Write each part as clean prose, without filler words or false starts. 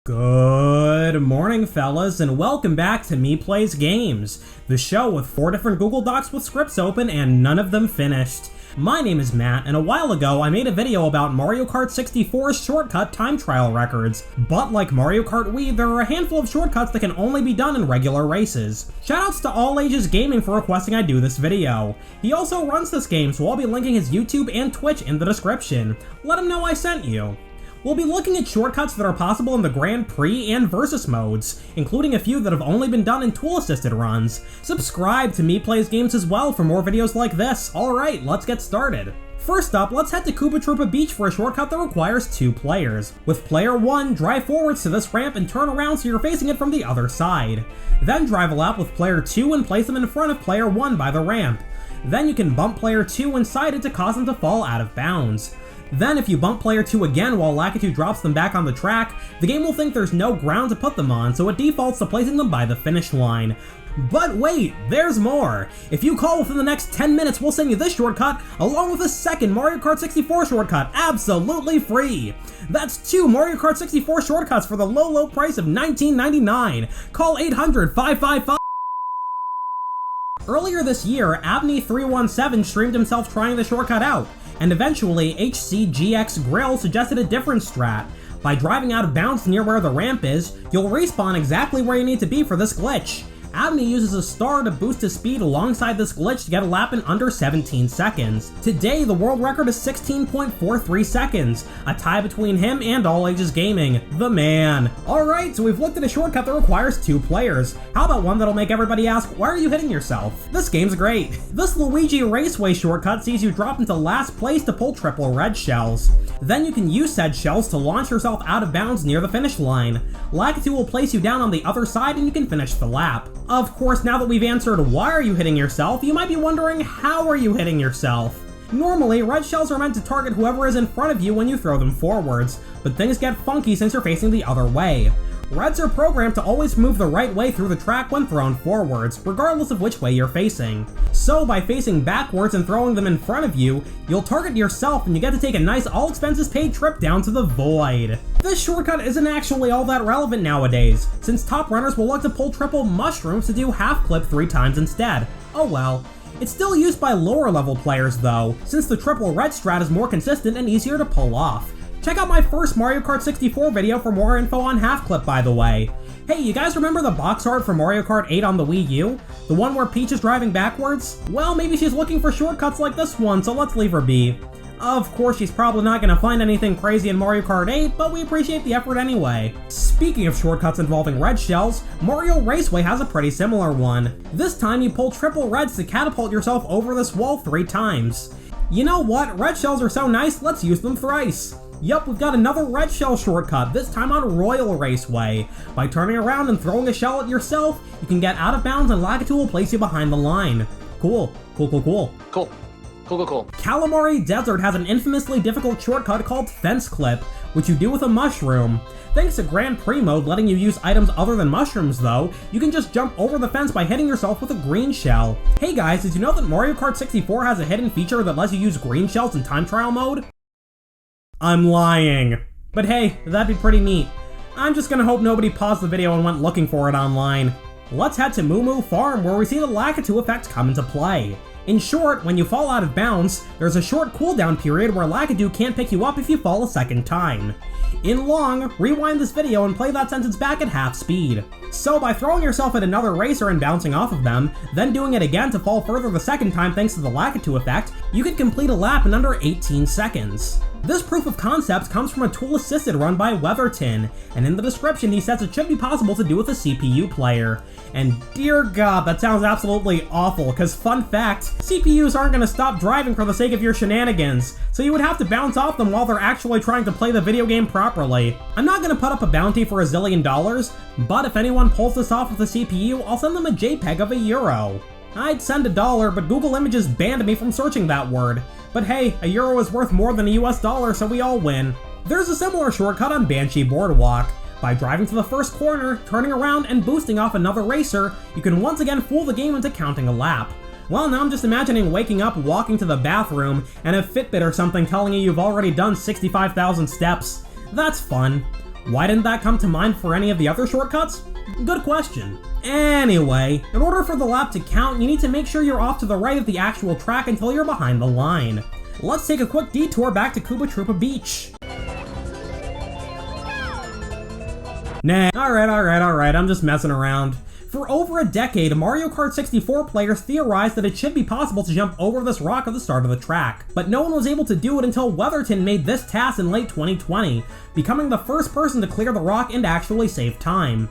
Good morning, fellas, and welcome back to Me Plays Games, the show with 4 different Google Docs with scripts open and none of them finished. My name is Matt, and a while ago I made a video about Mario Kart 64's shortcut time trial records, but like Mario Kart Wii, there are a handful of shortcuts that can only be done in regular races. Shoutouts to All Ages Gaming for requesting I do this video. He also runs this game, so I'll be linking his YouTube and Twitch in the description. Let him know I sent you. We'll be looking at shortcuts that are possible in the Grand Prix and Versus modes, including a few that have only been done in tool-assisted runs. Subscribe to Me Plays Games as well for more videos like this. Alright, let's get started. First up, let's head to Koopa Troopa Beach for a shortcut that requires 2 players. With player 1, drive forwards to this ramp and turn around so you're facing it from the other side. Then drive a lap with player 2 and place them in front of player 1 by the ramp. Then you can bump player 2 inside it to cause them to fall out of bounds. Then if you bump player 2 again while Lakitu drops them back on the track, the game will think there's no ground to put them on, so it defaults to placing them by the finish line. But wait, there's more! If you call within the next 10 minutes, we'll send you this shortcut, along with a second Mario Kart 64 shortcut, absolutely free! That's 2 Mario Kart 64 shortcuts for the low price of $19.99. Call 800-555... Earlier this year, Abney317 streamed himself trying the shortcut out, and eventually HCGX Grill suggested a different strat. By driving out of bounds near where the ramp is, you'll respawn exactly where you need to be for this glitch. Abney uses a star to boost his speed alongside this glitch to get a lap in under 17 seconds. Today, the world record is 16.43 seconds, a tie between him and All Ages Gaming, the man. Alright, so we've looked at a shortcut that requires 2 players. How about one that'll make everybody ask, why are you hitting yourself? This game's great. This Luigi Raceway shortcut sees you drop into last place to pull triple red shells. Then you can use said shells to launch yourself out of bounds near the finish line. Lakitu will place you down on the other side and you can finish the lap. Of course, now that we've answered why are you hitting yourself, you might be wondering how are you hitting yourself? Normally, red shells are meant to target whoever is in front of you when you throw them forwards, but things get funky since you're facing the other way. Reds are programmed to always move the right way through the track when thrown forwards, regardless of which way you're facing. So by facing backwards and throwing them in front of you, you'll target yourself and you get to take a nice all-expenses-paid trip down to the void. This shortcut isn't actually all that relevant nowadays, since top runners will look to pull triple mushrooms to do half clip 3 times instead. Oh well. It's still used by lower level players though, since the triple red strat is more consistent and easier to pull off. Check out my first Mario Kart 64 video for more info on half clip, by the way. Hey, you guys remember the box art for Mario Kart 8 on the Wii U? The one where Peach is driving backwards? Well, maybe she's looking for shortcuts like this one, so let's leave her be. Of course, she's probably not gonna find anything crazy in Mario Kart 8, but we appreciate the effort anyway. Speaking of shortcuts involving red shells, Mario Raceway has a pretty similar one. This time you pull triple reds to catapult yourself over this wall 3 times. You know what? Red shells are so nice, let's use them thrice. Yup, we've got another red shell shortcut, this time on Royal Raceway. By turning around and throwing a shell at yourself, you can get out of bounds and Lakitu will place you behind the line. Cool. Cool. Calamari Desert has an infamously difficult shortcut called Fence Clip, which you do with a mushroom. Thanks to Grand Prix mode letting you use items other than mushrooms though, you can just jump over the fence by hitting yourself with a green shell. Hey guys, did you know that Mario Kart 64 has a hidden feature that lets you use green shells in time trial mode? I'm lying. But hey, that'd be pretty neat. I'm just gonna hope nobody paused the video and went looking for it online. Let's head to Moomoo Farm where we see the Lakitu effect come into play. In short, when you fall out of bounds, there's a short cooldown period where Lakitu can't pick you up if you fall a second time. In long, rewind this video and play that sentence back at half speed. So by throwing yourself at another racer and bouncing off of them, then doing it again to fall further the second time thanks to the Lakitu effect, you can complete a lap in under 18 seconds. This proof of concept comes from a tool-assisted run by Weatherton, and in the description he says it should be possible to do with a CPU player. And dear god, that sounds absolutely awful, cause fun fact, CPUs aren't gonna stop driving for the sake of your shenanigans, so you would have to bounce off them while they're actually trying to play the video game properly. I'm not gonna put up a bounty for $1 zillion, but if anyone pulls this off with a CPU, I'll send them a JPEG of €1. I'd send $1, but Google Images banned me from searching that word. But hey, €1 is worth more than a US dollar, so we all win. There's a similar shortcut on Banshee Boardwalk. By driving to the first corner, turning around, and boosting off another racer, you can once again fool the game into counting a lap. Well, now I'm just imagining waking up, walking to the bathroom, and a Fitbit or something telling you you've already done 65,000 steps. That's fun. Why didn't that come to mind for any of the other shortcuts? Good question. Anyway, in order for the lap to count, you need to make sure you're off to the right of the actual track until you're behind the line. Let's take a quick detour back to Koopa Troopa Beach. Nah, alright, I'm just messing around. For over a decade, Mario Kart 64 players theorized that it should be possible to jump over this rock at the start of the track, but no one was able to do it until Weatherton made this task in late 2020, becoming the first person to clear the rock and actually save time.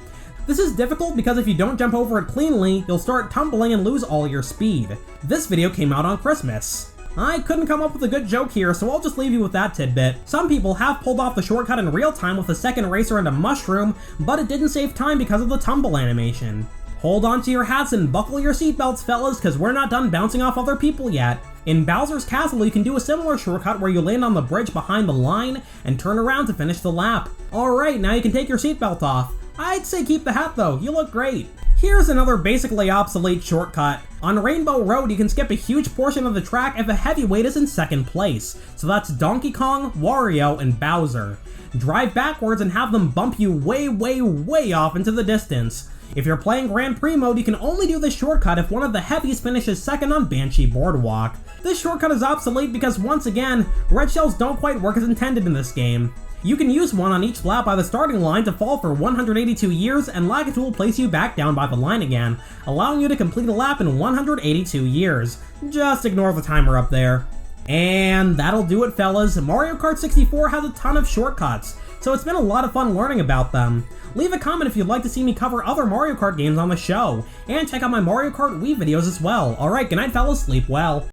This is difficult because if you don't jump over it cleanly, you'll start tumbling and lose all your speed. This video came out on Christmas. I couldn't come up with a good joke here, so I'll just leave you with that tidbit. Some people have pulled off the shortcut in real time with a second racer and a mushroom, but it didn't save time because of the tumble animation. Hold on to your hats and buckle your seatbelts, fellas, cause we're not done bouncing off other people yet. In Bowser's Castle, you can do a similar shortcut where you land on the bridge behind the line and turn around to finish the lap. Alright, now you can take your seatbelt off. I'd say keep the hat though, you look great. Here's another basically obsolete shortcut. On Rainbow Road, you can skip a huge portion of the track if a heavyweight is in second place. So that's Donkey Kong, Wario, and Bowser. Drive backwards and have them bump you way off into the distance. If you're playing Grand Prix mode, you can only do this shortcut if one of the heavies finishes second on Banshee Boardwalk. This shortcut is obsolete because once again, red shells don't quite work as intended in this game. You can use one on each lap by the starting line to fall for 182 years, and Lakitu will place you back down by the line again, allowing you to complete a lap in 182 years. Just ignore the timer up there. And that'll do it, fellas. Mario Kart 64 has a ton of shortcuts, so it's been a lot of fun learning about them. Leave a comment if you'd like to see me cover other Mario Kart games on the show, and check out my Mario Kart Wii videos as well. Alright, good night fellas, sleep well.